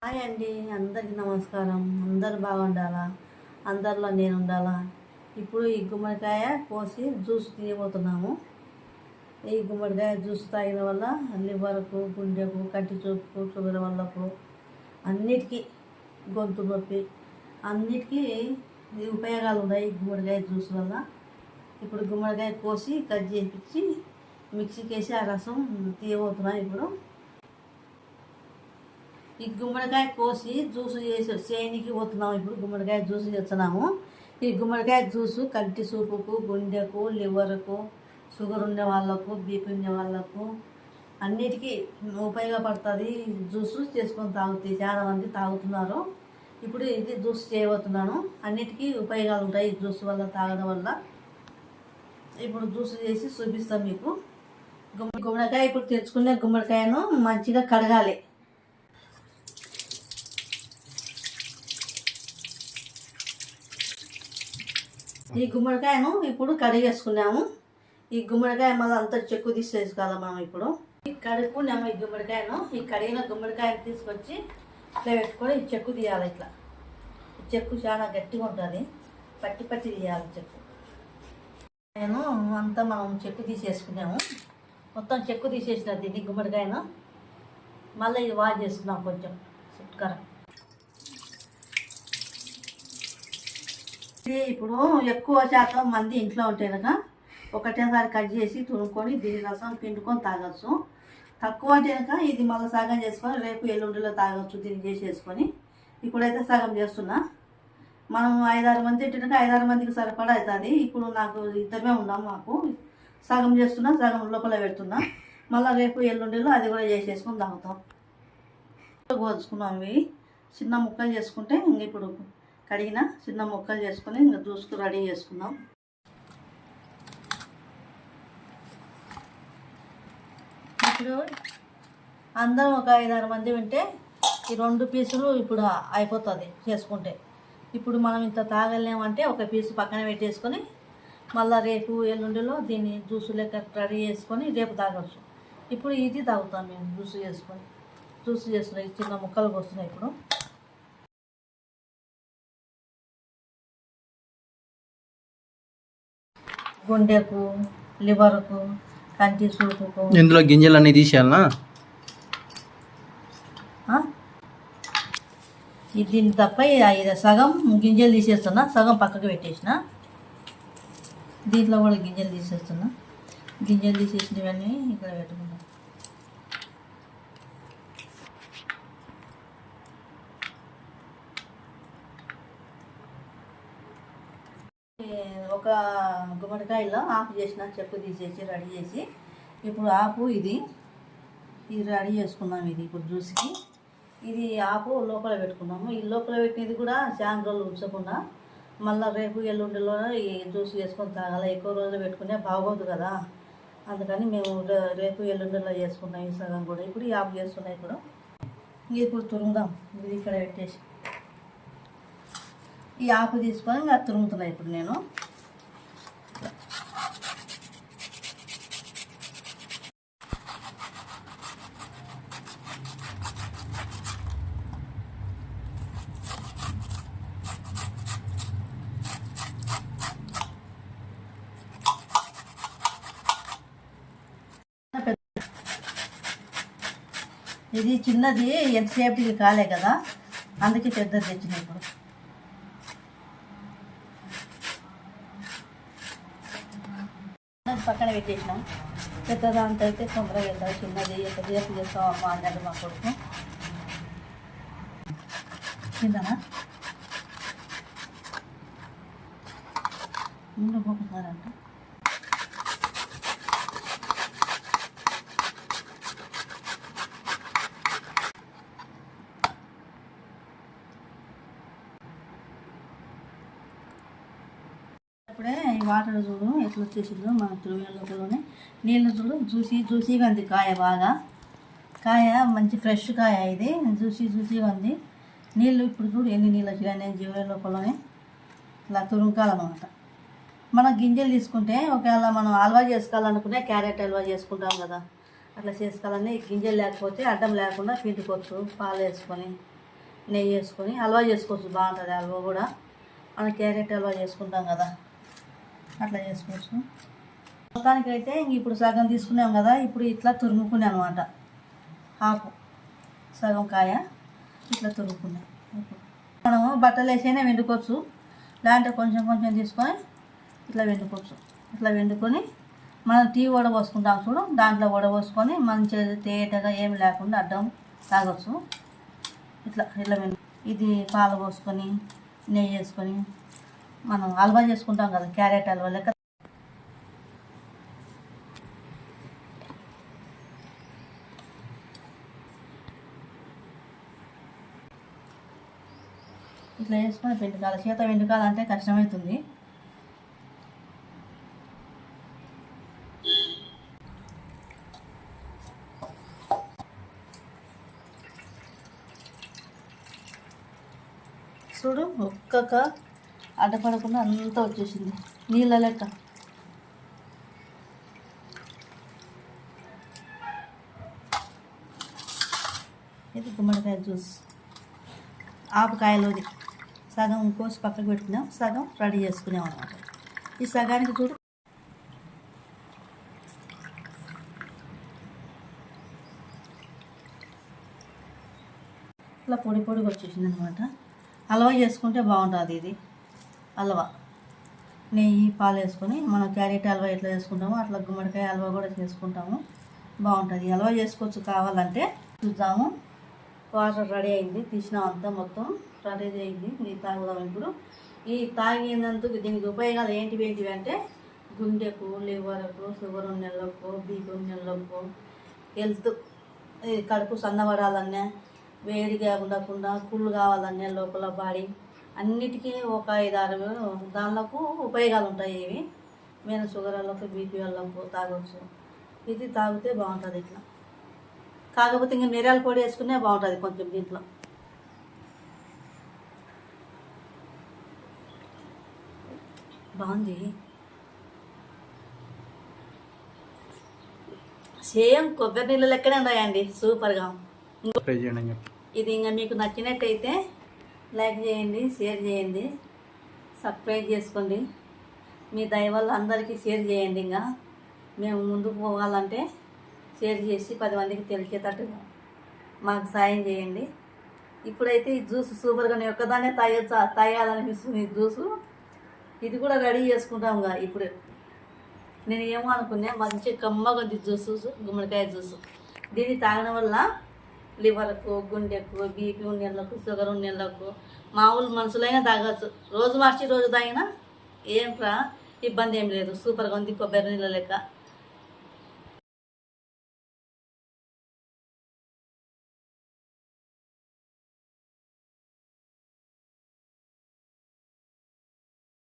Hi అండి, అందరికీ నమస్కారం. అందరు బాగుండాలా, అందరిలో నేను ఉండాలా. ఇప్పుడు ఈ గుమ్మడికాయ కోసి జ్యూస్ తీయబోతున్నాము. ఈ గుమ్మడికాయ జ్యూస్ తాగిన వల్ల లివర్కు, గుండెకు, కంటి చూపుకు, షుగర్ వాళ్ళకు అన్నిటికీ, గొంతు నొప్పి అన్నిటికీ ఉపయోగాలు ఉన్నాయి ఈ గుమ్మడికాయ జ్యూస్ వల్ల. ఇప్పుడు గుమ్మడికాయ కోసి కట్ చేపించి మిక్సీకి వేసి ఆ రసం తీయబోతున్నాను. ఇప్పుడు ఈ గుమ్మడికాయ కోసి జ్యూస్ చేసి చేనికి పోతున్నాము. ఇప్పుడు గుమ్మడికాయ జ్యూస్ చేస్తున్నాము. ఈ గుమ్మడికాయ జ్యూసు కంటి సూపుకు, గుండెకు, లివర్కు, షుగర్ ఉండే వాళ్ళకు, బీపీ ఉండే వాళ్ళకు అన్నిటికీ ఉపయోగపడుతుంది. జ్యూస్ చేసుకొని తాగుతాయి, చాలామంది తాగుతున్నారు. ఇప్పుడు ఇది జ్యూస్ చేయబోతున్నాను. అన్నిటికీ ఉపయోగాలు ఉంటాయి ఈ జ్యూస్ వల్ల, తాగడం వల్ల. ఇప్పుడు జ్యూస్ చేసి చూపిస్తాం మీకు. గుమ్మడికాయ ఇప్పుడు తెచ్చుకునే గుమ్మడికాయను మంచిగా కడగాలి. ఈ గుమ్మడికాయను ఇప్పుడు కడిగేసుకున్నాము. ఈ గుమ్మడికాయ మళ్ళీ అంతా చెక్కు తీసేసుకోవాలి మనం. ఇప్పుడు కడుక్కున్నాము ఈ గుమ్మడికాయను. ఈ కడిగిన గుమ్మడికాయను తీసుకొచ్చి ఇట్లా పెట్టుకొని ఈ చెక్కు తీయాలి. ఇట్లా ఈ చెక్కు చాలా గట్టిగా ఉంటుంది, పట్టి పట్టి తీయాలి చెక్కు. నేను అంతా మనం చెక్కు తీసేసుకున్నాము. మొత్తం చెక్కు తీసేసిన దీన్ని గుమ్మడికాయను. మళ్ళీ ఇది వాష్ చేసుకున్నాం కొంచెం సుట్కర. ఇప్పుడు ఎక్కువ శాతం మంది ఇంట్లో ఉంటే కనుక ఒకటేసారి కట్ చేసి తురుముకొని దీని రసం పిండుకొని తాగొచ్చు. తక్కువ అంటే కనుక ఇది మళ్ళీ సగం చేసుకొని రేపు ఎల్లుండిలో తాగొచ్చు దీన్ని చేసేసుకొని. ఇప్పుడైతే సగం చేస్తున్నా. మనం 5-6 మంది తింటే 5-6 మందికి సరిపడా అవుతుంది. ఇప్పుడు నాకు ఇద్దరమే ఉన్నాం, మాకు సగం చేస్తున్నా, సగం లోపల పెడుతున్నా. మళ్ళీ రేపు ఎల్లుండిలో అది కూడా చేసేసుకొని తాగుతాం. కోసుకున్నాం. ఇవి చిన్న ముక్కలు చేసుకుంటే ఇంక ఇప్పుడు కడిగిన చిన్న ముక్కలు చేసుకొని ఇంకా జ్యూస్కు రెడీ చేసుకుందాం. ఇప్పుడు అందరం ఒక 5-6 మంది ఉంటే ఈ 2 పీసులు ఇప్పుడు అయిపోతుంది చేసుకుంటే. ఇప్పుడు మనం ఇంత తాగలేమంటే ఒక పీసు పక్కన పెట్టేసుకొని మళ్ళీ రేపు ఎల్లుండిలో దీన్ని జ్యూస్ లెక్క రెడీ చేసుకొని రేపు తాగొచ్చు. ఇప్పుడు ఇది తాగుతాం మేము జ్యూస్ చేసుకొని. జ్యూస్ చేస్తున్నాయి, చిన్న ముక్కలు వస్తున్నాయి. ఇప్పుడు గుండెకు, లివర్కు, కంటి చూపుకు. ఇందులో గింజలు అన్నీ తీసేయాలనా? దీన్ని తప్ప సగం గింజలు తీసేస్తున్నా, సగం పక్కకు పెట్టేసిన. దీంట్లో కూడా గింజలు తీసేస్తున్నా. గింజలు తీసేసినవన్నీ ఇక్కడ పెట్టుకున్నా. ఒక గుమ్మడికాయలో ఆకు చేసిన చెక్కు తీసేసి రెడీ చేసి ఇప్పుడు ఆకు ఇది రెడీ చేసుకున్నాము. ఇది ఇప్పుడు జ్యూస్కి ఇది ఆకు లోపల పెట్టుకున్నాము. ఈ లోపల పెట్టినది కూడా చాలా రోజులు ఉంచకుండా మళ్ళీ రేపు ఎల్లుండిలో ఈ జ్యూస్ చేసుకొని తాగాలి. ఎక్కువ రోజులు పెట్టుకునే బాగోదు కదా, అందుకని మేము రేపు ఎల్లుండిలో చేసుకున్నాం ఈ సగం కూడా. ఇప్పుడు ఈ ఆకు చేస్తున్నాం. ఇప్పుడు తురుముదాం. ఇది ఇక్కడ పెట్టేసి ఈ ఆకు తీసుకొని ఇంకా తురుముతున్నాయి ఇప్పుడు నేను. ఇది చిన్నది ఎంతసేపటికి కాలే కదా, అందుకే పెద్దది తెచ్చినాయి. ఇప్పుడు పక్కన పెట్టేసినాం. పెద్దదాంతో అయితే తొందరగా వెళ్తారు. చిన్నది ఎంతసేపు చేస్తాం అమ్మ అన్నాడు మా కొడుకు. కిందనా ముందు పోతున్నారంట. ఇప్పుడే ఈ వాటర్ చూడు ఎట్లా వచ్చేసిందో మన తురువేల లోపలనే. నీళ్ళు చూడు జ్యూసీగా ఉంది. కాయ బాగా, కాయ మంచి ఫ్రెష్ కాయ, ఇది జ్యూసీగా ఉంది. నీళ్ళు ఇప్పుడు చూడు ఎన్ని నీళ్ళు వచ్చినాయి జీవుల లోపలనే. ఇలా తురుముకాలన్నమాట. మన గింజలు తీసుకుంటే ఒకవేళ మనం హల్వా చేసుకోవాలనుకునే క్యారెట్ హల్వా చేసుకుంటాం కదా, అట్లా చేసుకోవాలని గింజలు లేకపోతే అడ్డం లేకుండా పిండుకోవచ్చు. పాలు వేసుకొని నెయ్యి వేసుకొని హల్వా చేసుకోవచ్చు, బాగుంటుంది హల్వా కూడా. మనం క్యారెట్ హల్వా చేసుకుంటాం కదా, అట్లా చేసుకోవచ్చు. మొత్తానికైతే ఇప్పుడు సగం తీసుకున్నాం కదా, ఇప్పుడు ఇట్లా తురుముకున్నాం అనమాట. హాఫ్ సగం కాయ ఇట్లా తురుముకున్నాం. మనము బట్టలు వేసైనా వండుకోవచ్చు, దాంట్లో కొంచెం కొంచెం తీసుకొని ఇట్లా వండుకోవచ్చు. ఇట్లా వండుకొని మనం టీ వడపోసుకుంటాం చూడు, దాంట్లో వడపోసుకొని మంచిగా తేటగా ఏమి లేకుండా అడ్డం తాగొచ్చు. ఇట్లా ఇట్లా ఇది పాలు పోసుకొని నెయ్యి వేసుకొని మనం హల్వా చేసుకుంటాం కదా, క్యారెట్ హల్వా లెక్క. ఇట్లా వేసుకొని వెండుకాలి. చేత వెండుకాలంటే కష్టమవుతుంది. చూడు ఒక్కొక్క అడ్డపడకుండా అంతా వచ్చేసింది నీళ్ళ లెక్క. ఇది గుమ్మడికాయ జ్యూస్. ఆపకాయలోది సగం కోసి పక్కకు పెట్టినాం, సగం రెడీ చేసుకున్నాం అనమాట. ఈ సగానికి చూడు ఇట్లా పొడి పొడిగా వచ్చేసింది అనమాట. హల్వా చేసుకుంటే బాగుంటుంది. ఇది హల్వా నెయ్యి పాలు వేసుకొని మనం క్యారెట్ హల్వా ఎట్లా చేసుకుంటామో అట్లా గుమ్మడికాయ హల్వా కూడా చేసుకుంటాము, బాగుంటుంది. హల్వా చేసుకోవచ్చు, కావాలంటే చూద్దాము. వాటర్ రెడీ అయింది, తీసినాం అంతా మొత్తం రెడీ అయింది. ఇది తాగుదాం ఇప్పుడు. ఈ తాగినందుకు దీనికి ఉపయోగాలు ఏంటివి అంటే గుండెకు, లివర్కు, షుగర్ ఉన్నళ్ళకు, బీపీ ఉన్నళ్ళకు, హెల్త్, కడుపు సన్నబడాలన్నా, వేడిగా ఉండకుండా కూల్ కావాలన్నా లోపల బాడీ, అన్నిటికీ ఒక 5-6 దానిలకు ఉపయోగాలు ఉంటాయి. ఇవి మెయిన్ షుగర్ వాళ్ళకు, బీపీ వాళ్ళకు తాగొచ్చు. ఇది తాగితే బాగుంటుంది ఇట్లా. కాకపోతే ఇంకా మిరియాల పొడి వేసుకునే బాగుంటుంది కొంచెం దీంట్లో. బాగుంది, సేమ్ కొబ్బరి నీళ్ళు లెక్కనే ఉన్నాయండి, సూపర్గా. ఇది ఇంకా మీకు నచ్చినట్టయితే లైక్ చేయండి, షేర్ చేయండి, సబ్స్క్రైబ్ చేసుకోండి. మీ దయ వల్ల అందరికీ షేర్ చేయండి. ఇంకా మేము ముందుకు పోవాలంటే షేర్ చేసి 10 మందికి తెలిసేటట్టు మాకు సాయం చేయండి. ఇప్పుడైతే ఈ జ్యూస్ సూపర్గా నేను ఒక్కదాన్నే తాగాలనిపిస్తుంది. ఈ జ్యూసు ఇది కూడా రెడీ చేసుకుంటాం కదా. ఇప్పుడు నేను ఏమో అనుకున్నా, మంచి కమ్మగా ఉంది జ్యూసు, గుమ్మడికాయ జ్యూసు. దీన్ని తాగడం వల్ల లివర్కు, గుండెకు, బీపీ ఉన్నళ్ళకు, షుగర్ ఉన్నళ్ళకు, మామూలు మనుషులైనా తాగచ్చు. రోజు మార్చి రోజు తాగినా ఏం ఇబ్బంది ఏం లేదు. సూపర్గా ఉంది, కొబ్బరి నీళ్ళ లెక్క.